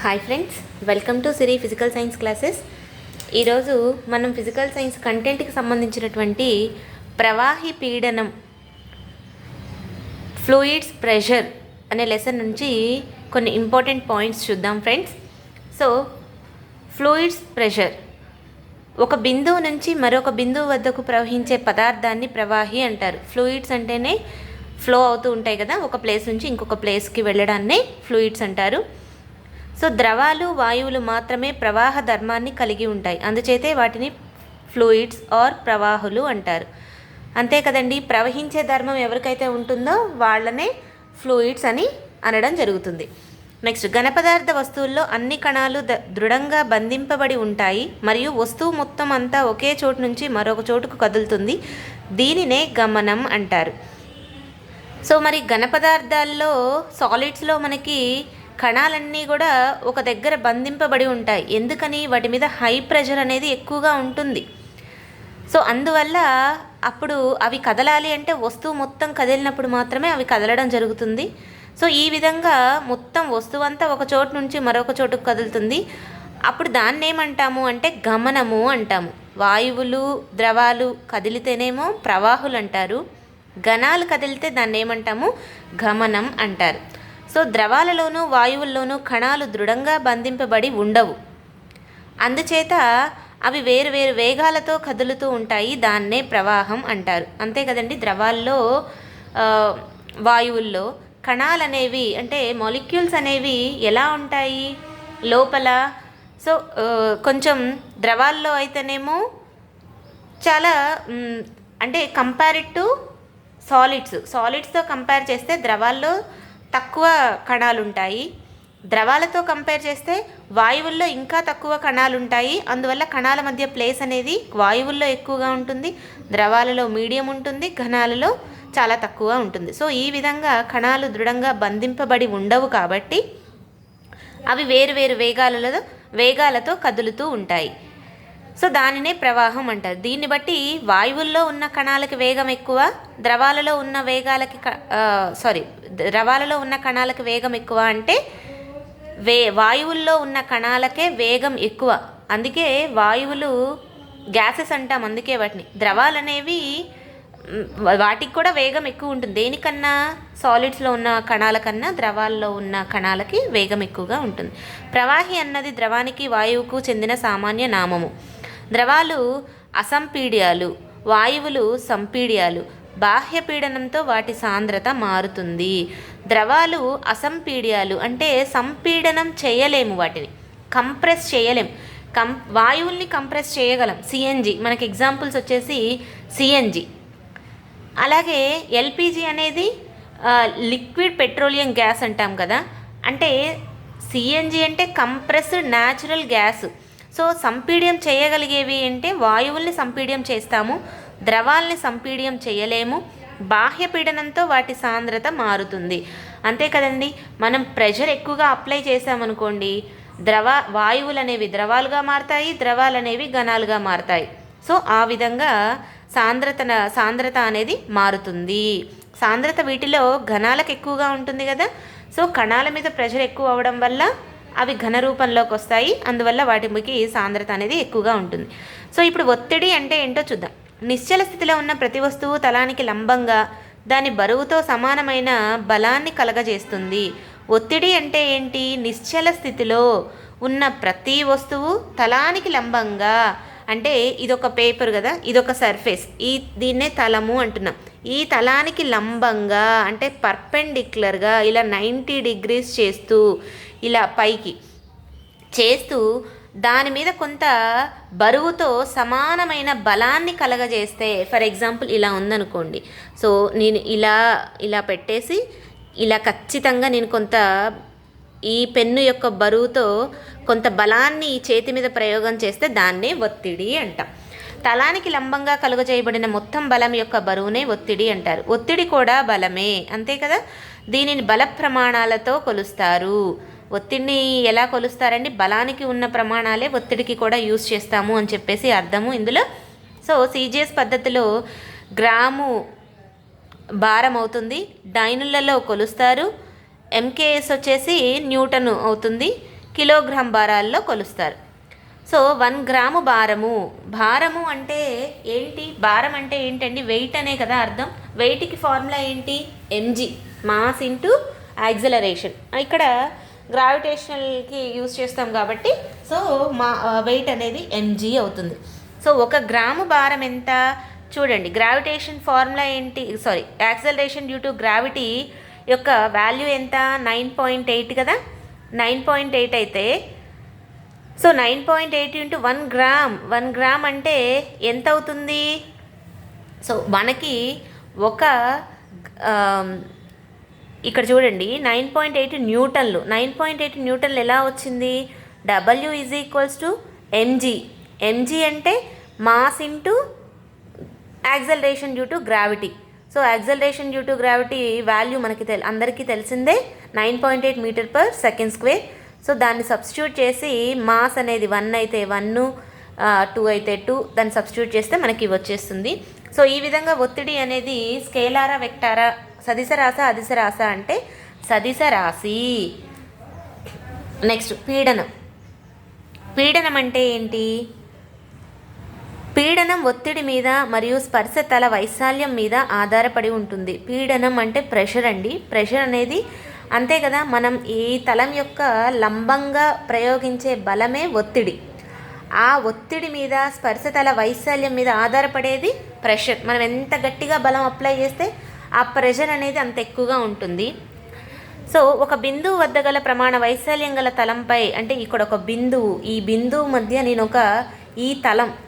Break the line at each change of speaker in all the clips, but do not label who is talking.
Hi friends, welcome to Siri physical science classes. ఈరోజు మనం physical science కంటెంట్కి సంబంధించినటువంటి ప్రవాహి పీడనం, ఫ్లూయిడ్స్ ప్రెషర్ అనే లెసన్ నుంచి కొన్ని ఇంపార్టెంట్ పాయింట్స్ చూద్దాం ఫ్రెండ్స్. సో ఫ్లూయిడ్స్ ప్రెషర్, ఒక బిందువు నుంచి మరొక బిందువు వద్దకు ప్రవహించే పదార్థాన్ని ప్రవాహి అంటారు. ఫ్లూయిడ్స్ అంటేనే ఫ్లో అవుతూ ఉంటాయి కదా, ఒక ప్లేస్ నుంచి ఇంకొక ప్లేస్కి వెళ్ళడాన్నే ఫ్లూయిడ్స్ అంటారు. సో ద్రవాలు, వాయువులు మాత్రమే ప్రవాహ ధర్మాన్ని కలిగి ఉంటాయి, అందుచేతే వాటిని ఫ్లూయిడ్స్ ఆర్ ప్రవాహులు అంటారు. అంతే కదండి, ప్రవహించే ధర్మం ఎవరికైతే ఉంటుందో వాళ్ళనే ఫ్లూయిడ్స్ అని అనడం జరుగుతుంది. నెక్స్ట్, ఘనపదార్థ వస్తువుల్లో అన్ని కణాలు దృఢంగా బంధింపబడి ఉంటాయి మరియు వస్తువు మొత్తం అంతా ఒకే చోటు నుంచి మరొక చోటుకు కదులుతుంది. దీనినే గమనం అంటారు. సో మరి ఘనపదార్థాల్లో, సాలిడ్స్లో మనకి కణాలన్నీ కూడా ఒక దగ్గర బంధింపబడి ఉంటాయి. ఎందుకని? వాటి మీద హై ప్రెషర్ అనేది ఎక్కువగా ఉంటుంది. సో అందువల్ల అప్పుడు అవి కదలాలి అంటే వస్తువు మొత్తం కదిలినప్పుడు మాత్రమే అవి కదలడం జరుగుతుంది. సో ఈ విధంగా మొత్తం వస్తువు అంతా ఒక చోటు నుంచి మరొక చోటుకు కదులుతుంది. అప్పుడు దాన్ని ఏమంటాము అంటే గమనము అంటాము. వాయువులు, ద్రవాలు కదిలితేనేమో ప్రవాహులు అంటారు. ఘనాలు కదిలితే దాన్ని ఏమంటాము? గమనం అంటారు. సో ద్రవాలలోనూ వాయువుల్లోనూ కణాలు దృఢంగా బంధింపబడి ఉండవు, అందుచేత అవి వేరు వేరు వేగాలతో కదులుతూ ఉంటాయి. దాన్నే ప్రవాహం అంటారు. అంతే కదండి, ద్రవాల్లో, వాయువుల్లో కణాలు అనేవి అంటే మాలిక్యూల్స్ అనేవి ఎలా ఉంటాయి లోపల? సో కొంచెం ద్రవాల్లో అయితేనేమో చాలా అంటే కంపేర్డ్ టు సాలిడ్స్తో కంపేర్ చేస్తే ద్రవాల్లో తక్కువ కణాలు ఉంటాయి. ద్రవాలతో కంపేర్ చేస్తే వాయువుల్లో ఇంకా తక్కువ కణాలు ఉంటాయి. అందువల్ల కణాల మధ్య ప్లేస్ అనేది వాయువుల్లో ఎక్కువగా ఉంటుంది, ద్రవాలలో మీడియం ఉంటుంది, ఘనాలలో చాలా తక్కువ ఉంటుంది. సో ఈ విధంగా కణాలు దృఢంగా బంధింపబడి ఉండవు కాబట్టి అవి వేరు వేరు వేగాలతో కదులుతూ ఉంటాయి. సో దానినే ప్రవాహం అంటారు. దీన్ని బట్టి వాయువుల్లో ఉన్న కణాలకి వేగం ఎక్కువ, ద్రవాలలో ఉన్న కణాలకి వేగం ఎక్కువ అంటే వాయువుల్లో ఉన్న కణాలకే వేగం ఎక్కువ. అందుకే వాయువులు గ్యాసెస్ అంటాం, అందుకే వాటిని. ద్రవాలు అనేవి వాటికి కూడా వేగం ఎక్కువ ఉంటుంది. దేనికన్నా? సాలిడ్స్లో ఉన్న కణాల కన్నా ద్రవాల్లో ఉన్న కణాలకి వేగం ఎక్కువగా ఉంటుంది. ప్రవాహి అన్నది ద్రవానికి, వాయువుకు చెందిన సామాన్య నామము. ద్రవాలు అసంపీడ్యాలు, వాయువులు సంపీడ్యాలు. బాహ్య పీడనంతో వాటి సాంద్రత మారుతుంది. ద్రవాలు అసంపీడ్యాలు అంటే సంపీడనం చేయలేము, వాటిని కంప్రెస్ చేయలేం. వాయువుల్ని కంప్రెస్ చేయగలం. సిఎన్జి మనకి ఎగ్జాంపుల్స్ వచ్చేసి సిఎన్జి. అలాగే ఎల్పిజి అనేది లిక్విడ్ పెట్రోలియం గ్యాస్ అంటాం కదా. అంటే సిఎన్జి అంటే కంప్రెస్డ్ న్యాచురల్ గ్యాస్. సో సంపీడ్యం చేయగలిగేవి అంటే వాయువుల్ని సంపీడ్యం చేస్తాము, ద్రవాల్ని సంపీడ్యం చేయలేము. బాహ్య పీడనంతో వాటి సాంద్రత మారుతుంది. అంతే కదండి, మనం ప్రెషర్ ఎక్కువగా అప్లై చేసామనుకోండి, వాయువులు అనేవి ద్రవాలుగా మారుతాయి, ద్రవాలు అనేవి ఘనాలుగా మారుతాయి. సో ఆ విధంగా సాంద్రత అనేది మారుతుంది. సాంద్రత వీటిలో ఘనాలకు ఎక్కువగా ఉంటుంది కదా. సో కణాల మీద ప్రెషర్ ఎక్కువ అవడం వల్ల అవి ఘన రూపంలోకి వస్తాయి, అందువల్ల వాటికి సాంద్రత అనేది ఎక్కువగా ఉంటుంది. సో ఇప్పుడు ఒత్తిడి అంటే ఏంటో చూద్దాం. నిశ్చల స్థితిలో ఉన్న ప్రతి వస్తువు తలానికి లంబంగా దాని బరువుతో సమానమైన బలాన్ని కలగజేస్తుంది. ఒత్తిడి అంటే ఏంటి? నిశ్చల స్థితిలో ఉన్న ప్రతి వస్తువు తలానికి లంబంగా, అంటే ఇదొక పేపర్ కదా, ఇదొక సర్ఫేస్, దీన్నే తలము అంటున్నాం. ఈ తలానికి లంబంగా అంటే పర్పెండిక్యులర్గా ఇలా 90 degrees చేస్తూ, ఇలా పైకి చేస్తూ దాని మీద కొంత బరువుతో సమానమైన బలాన్ని కలగజేస్తే, ఫర్ ఎగ్జాంపుల్ ఇలా ఉందనుకోండి. సో నేను ఇలా పెట్టేసి ఇలా ఖచ్చితంగా నేను కొంత ఈ పెన్ను యొక్క బరువుతో కొంత బలాన్ని చేతి మీద ప్రయోగం చేస్తే దాన్నే ఒత్తిడి అంటాం. తలానికి లంబంగా కలుగజేయబడిన మొత్తం బలం యొక్క బరువునే ఒత్తిడి అంటారు. ఒత్తిడి కూడా బలమే, అంతే కదా. దీనిని బల ప్రమాణాలతో కొలుస్తారు. ఒత్తిడిని ఎలా కొలుస్తారండి? బలానికి ఉన్న ప్రమాణాలే ఒత్తిడికి కూడా యూజ్ చేస్తాము అని చెప్పేసి అర్థము ఇందులో. సో సిజిఎస్ పద్ధతిలో గ్రాము భారం అవుతుంది, డైనులలో కొలుస్తారు. ఎంకేఎస్ వచ్చేసి న్యూటన్ అవుతుంది, కిలోగ్రామ్ భారాల్లో కొలుస్తారు. సో 1 గ్రాము భారము అంటే ఏంటి? భారం అంటే ఏంటండి? వెయిట్ అనే కదా అర్థం. వెయిట్కి ఫార్ములా ఏంటి? mg, mass into acceleration. ఇక్కడ గ్రావిటేషనల్కి యూజ్ చేస్తాం కాబట్టి సో మా వెయిట్ అనేది mg అవుతుంది. సో 1 గ్రాము భారం ఎంత? చూడండి, గ్రావిటేషన్ ఫార్ములా ఏంటి? యాక్సిలరేషన్ డ్యూ టు గ్రావిటీ యొక్క వాల్యూ ఎంత? 9.8 కదా. 9.8 అయితే సో 9.8 ఇంటూ 1 గ్రామ్ అంటే ఎంత అవుతుంది? సో మనకి ఇక్కడ చూడండి 9.8 న్యూటన్లు. 9.8 న్యూటన్లు ఎలా వచ్చింది? W is equals to mg అంటే mass into acceleration due to gravity. So acceleration due to gravity value మనకి అందరికీ తెలిసిందే, 9.8 meter per second square. So దాన్ని సబ్స్టిట్యూట్ చేసి మాస్ అనేది 1 అయితే 1, 2 అయితే 2 దాన్ని సబ్స్టిట్యూట్ చేస్తే మనకి వచ్చేస్తుంది. సో ఈ విధంగా ఒత్తిడి అనేది స్కేలారా, వెక్టారా, సదిశ రాశా, అదిశ రాశా అంటే సదిశ రాశి. నెక్స్ట్ పీడనం అంటే ఏంటి? పీడనం ఒత్తిడి మీద మరియు స్పర్శ తల వైశాల్యం మీద ఆధారపడి ఉంటుంది. పీడనం అంటే ప్రెషర్ అండి. ప్రెషర్ అనేది అంతే కదా, మనం ఈ తలం యొక్క లంబంగా ప్రయోగించే బలమే ఒత్తిడి. ఆ ఒత్తిడి మీద స్పర్శతల వైశాల్యం మీద ఆధారపడేది ప్రెషర్. మనం ఎంత గట్టిగా బలం అప్లై చేస్తే ఆ ప్రెషర్ అనేది అంత ఎక్కువగా ఉంటుంది. సో ఒక బిందువు వద్ద గల ప్రమాణ వైశాల్యం గల తలంపై, అంటే ఇక్కడ ఒక బిందువు, ఈ బిందువు మధ్య నేను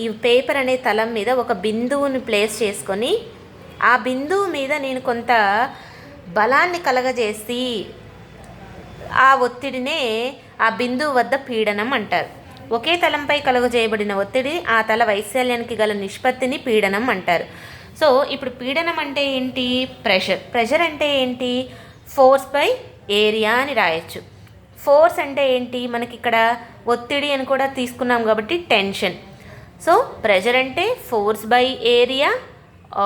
ఈ పేపర్ అనే తలం మీద ఒక బిందువుని ప్లేస్ చేసుకొని ఆ బిందువు మీద నేను కొంత బలాన్ని కలగజేసి ఆ ఒత్తిడినే ఆ బిందువు వద్ద పీడనం అంటారు. ఒకే తలంపై కలుగజేయబడిన ఒత్తిడి ఆ తల వైశాల్యానికి గల నిష్పత్తిని పీడనం అంటారు. సో ఇప్పుడు పీడనం అంటే ఏంటి? ప్రెషర్ అంటే ఏంటి? ఫోర్స్ బై ఏరియా అని రాయొచ్చు. ఫోర్స్ అంటే ఏంటి? మనకి ఇక్కడ ఒత్తిడి అని కూడా తీసుకున్నాం కాబట్టి టెన్షన్. సో ప్రెషర్ అంటే force by area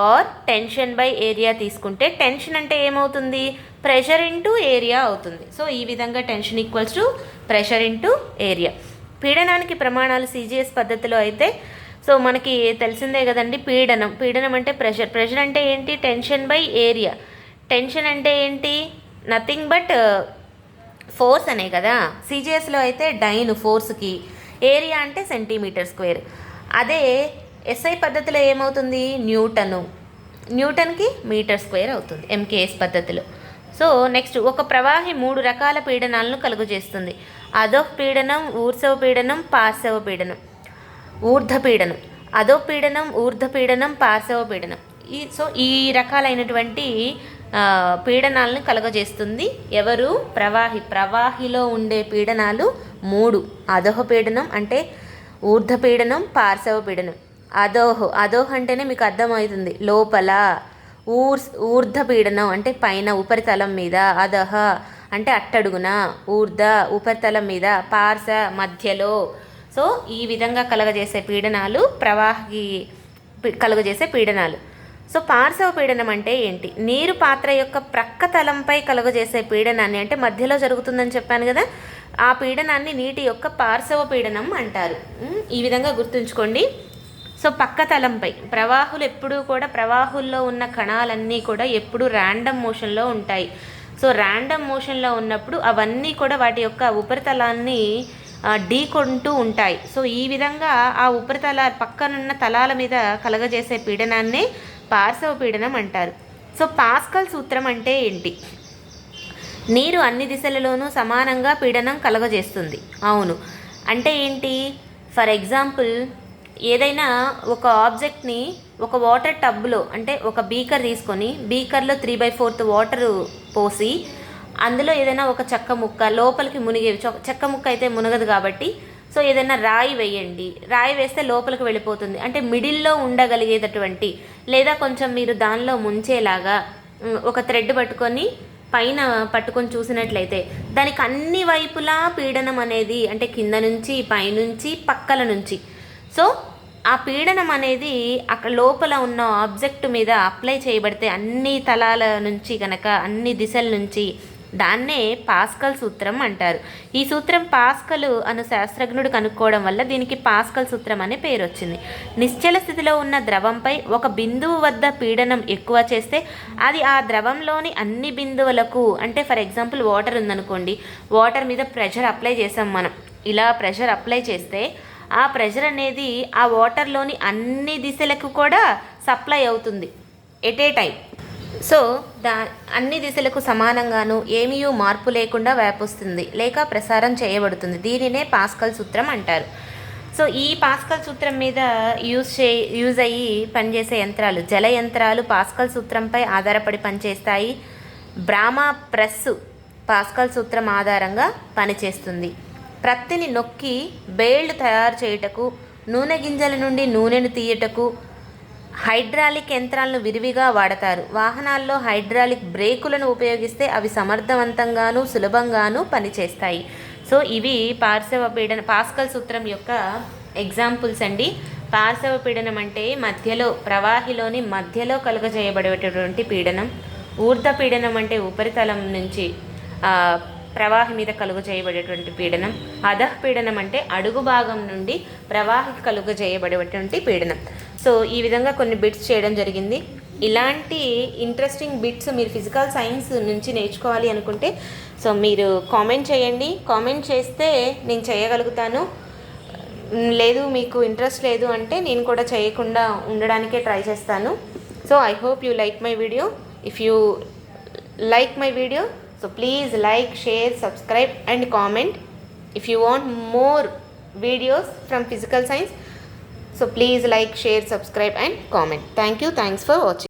or tension by area తీసుకుంటే టెన్షన్ అంటే ఏమవుతుంది? ప్రెషర్ ఇంటూ ఏరియా అవుతుంది. సో ఈ విధంగా tension equals to pressure into area. పీడనానికి ప్రమాణాలు CGS పద్ధతిలో అయితే సో మనకి తెలిసిందే కదండి. పీడనం అంటే ప్రెషర్ అంటే ఏంటి? Tension by area. టెన్షన్ అంటే ఏంటి? నథింగ్ బట్ ఫోర్స్ అనే కదా. CGSలో అయితే డైన్ ఫోర్స్కి, ఏరియా అంటే సెంటీమీటర్ స్క్వేర్. అదే SI పద్ధతిలో ఏమవుతుంది? న్యూటన్కి మీటర్ స్క్వేర్ అవుతుంది MKS పద్ధతిలో. సో నెక్స్ట్, ఒక ప్రవాహి 3 రకాల పీడనాలను కలుగజేస్తుంది. అధోః పీడనం, ఊర్ధ్వ పీడనం, పార్శ్వ పీడనం. అధోః పీడనం, ఊర్ధ్వ పీడనం, పార్శ్వ పీడనం. ఈ రకాలైనటువంటి పీడనాలను కలుగజేస్తుంది ఎవరు? ప్రవాహిలో ఉండే పీడనాలు 3. అధోః పీడనం అంటే ఊర్ధ్వ పీడనం, పార్శ్వ పీడనం. అధోః అంటేనే మీకు అర్థమవుతుంది లోపల. ఊర్ధ్వ పీడనం అంటే పైన ఉపరితలం మీద. అధః అంటే అట్టడుగున. ఊర్ధ్వ ఉపరితలం మీద. పార్శ్వ మధ్యలో. సో ఈ విధంగా కలగజేసే పీడనాలు ప్రవాహి కలుగజేసే పీడనాలు. సో పార్శ్వ పీడనం అంటే ఏంటి? నీరు పాత్ర యొక్క ప్రక్క తలంపై కలుగజేసే పీడనాన్ని, అంటే మధ్యలో జరుగుతుందని చెప్పాను కదా, ఆ పీడనాన్ని నీటి యొక్క పార్శ్వ పీడనం అంటారు. ఈ విధంగా గుర్తుంచుకోండి. సో పక్క తలంపై ప్రవాహుల్లో ఉన్న కణాలన్నీ కూడా ఎప్పుడు ర్యాండమ్ మోషన్లో ఉంటాయి. సో ర్యాండమ్ మోషన్లో ఉన్నప్పుడు అవన్నీ కూడా వాటి యొక్క ఉపరితలాన్ని ఢీకొంటూ ఉంటాయి. సో ఈ విధంగా ఆ పక్కనున్న తలాల మీద కలగజేసే పీడనాన్నే పార్శ్వ పీడనం అంటారు. సో పాస్కల్ సూత్రం అంటే ఏంటి? నీరు అన్ని దిశలలోనూ సమానంగా పీడనం కలగజేస్తుంది. అవును, అంటే ఏంటి? ఫర్ ఎగ్జాంపుల్, ఏదైనా ఒక ఆబ్జెక్ట్ని ఒక వాటర్ టబ్లో, అంటే ఒక బీకర్ తీసుకొని బీకర్లో 3/4 వాటరు పోసి అందులో ఏదైనా ఒక చెక్క ముక్క లోపలికి చెక్క ముక్క అయితే మునగదు కాబట్టి సో ఏదైనా రాయి వేయండి. రాయి వేస్తే లోపలికి వెళ్ళిపోతుంది. అంటే మిడిల్లో ఉండగలిగేటటువంటి, లేదా కొంచెం మీరు దానిలో ముంచేలాగా ఒక థ్రెడ్ పట్టుకొని చూసినట్లయితే దానికి అన్ని వైపులా పీడనం అనేది, అంటే కింద నుంచి, పైనుంచి, పక్కల నుంచి, సో ఆ పీడనం అనేది అక్కడ లోపల ఉన్న ఆబ్జెక్ట్ మీద అప్లై చేయబడితే అన్ని తలాల నుంచి కనుక, అన్ని దిశల నుంచి దాన్నే పాస్కల్ సూత్రం అంటారు. ఈ సూత్రం పాస్కల్ అను శాస్త్రజ్ఞుడు కనుక్కోవడం వల్ల దీనికి పాస్కల్ సూత్రం అనే పేరు వచ్చింది. నిశ్చల స్థితిలో ఉన్న ద్రవంపై ఒక బిందువు వద్ద పీడనం ఎక్కువ చేస్తే అది ఆ ద్రవంలోని అన్ని బిందువులకు, అంటే ఫర్ ఎగ్జాంపుల్ వాటర్ ఉందనుకోండి, వాటర్ మీద ప్రెషర్ అప్లై చేసాం మనం. ఇలా ప్రెషర్ అప్లై చేస్తే ఆ ప్రెషర్ అనేది ఆ వాటర్లోని అన్ని దిశలకు కూడా సప్లై అవుతుంది ఎట్ ఏ టైం. సో అన్ని దిశలకు సమానంగాను ఏమీ మార్పు లేకుండా వ్యాపిస్తుంది లేక ప్రసారం చేయబడుతుంది. దీనినే పాస్కల్ సూత్రం అంటారు. సో ఈ పాస్కల్ సూత్రం మీద యూజ్ అయ్యి పనిచేసే యంత్రాలు, జల యంత్రాలు పాస్కల్ సూత్రంపై ఆధారపడి పనిచేస్తాయి. బ్రాహ్మా ప్రెస్ పాస్కల్ సూత్రం ఆధారంగా పనిచేస్తుంది. ప్రత్తిని నొక్కి బేళ్లు తయారు చేయుటకు, నూనె గింజల నుండి నూనెను తీయుటకు హైడ్రాలిక్ యంత్రాలను విరివిగా వాడతారు. వాహనాల్లో హైడ్రాలిక్ బ్రేకులను ఉపయోగిస్తే అవి సమర్థవంతంగాను సులభంగాను పనిచేస్తాయి. సో ఇవి పార్శ్వ పీడన పాస్కల్ సూత్రం యొక్క ఎగ్జాంపుల్స్ అండి. పార్శ్వ పీడనం అంటే మధ్యలో, ప్రవాహిలోని మధ్యలో కలుగజేయబడేటటువంటి పీడనం. ఊర్ధ్వ పీడనం అంటే ఉపరితలం నుంచి ప్రవాహి మీద కలుగు చేయబడేటువంటి పీడనం. అధః పీడనం అంటే అడుగు భాగం నుండి ప్రవాహికి కలుగు చేయబడేటువంటి పీడనం. సో ఈ విధంగా కొన్ని బిట్స్ చేయడం జరిగింది. ఇలాంటి ఇంట్రెస్టింగ్ బిట్స్ మీరు ఫిజికల్ సైన్స్ నుంచి నేర్చుకోవాలి అనుకుంటే సో మీరు కామెంట్ చేయండి. కామెంట్ చేస్తే నేను చేయగలుగుతాను. లేదు మీకు ఇంట్రెస్ట్ లేదు అంటే నేను కూడా చేయకుండా ఉండడానికే ట్రై చేస్తాను. So I hope you like my video. If you like my video, so please like, share, subscribe and comment. If you want more videos from physical science, so please like, share, subscribe and comment. Thank you. Thanks for watching.